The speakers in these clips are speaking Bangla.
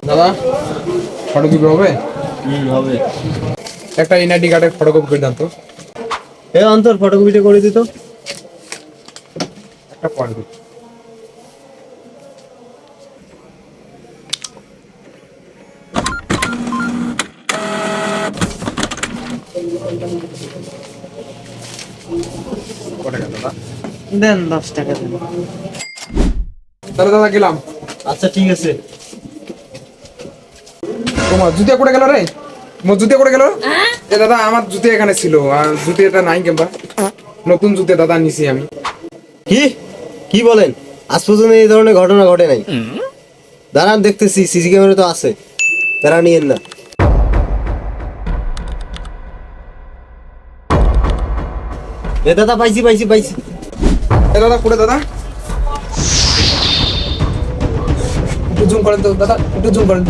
দাদা ফটোকপি হবে? হবে। একটা এনআইডি কার্ডের ফটোকপি করে দেন তো। অন্তর ফটোকপিটা করে দিত। একটা পরে দিন। কত টাকা দাদা? দেন 10 টাকা দেন। তাহলে দাদা গেলাম। আচ্ছা ঠিক আছে। তোমার জুতিয়া করে গেল রে? মোর জুতিয়া করে গেল? এ দাদা আমার জুতি এখানে ছিল আর জুতিটা নাই কিংবা নতুন জুতে দাদা নিছি আমি। কি কি বলেন? আজ পর্যন্ত এই ধরনের ঘটনা ঘটে নাই। দাঁড়ান দেখতেছি, সিসি ক্যামেরা তো আছে। তারা নিয়েন না। এ দাদা পাইছি। এ দাদা করে দাদা একটু জুম করেন তো দাদা, একটু জুম করেন।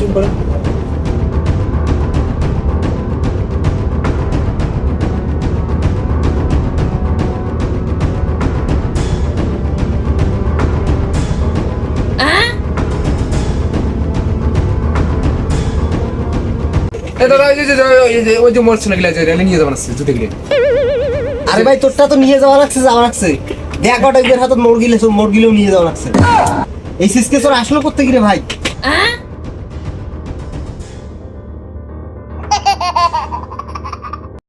এ দাদা ওই যে মোটর সাইকেল আছে রেলে নিয়ে যাবেন জুতে গেলে। আরে ভাই তোরটা তো নিয়ে যাওয়া লাগছে। দেখ ওটা হাতে মোড় গিলেও নিয়ে যাওয়া লাগছে। এই সিসকে তোর আসলো করতে গিয়ে ভাই।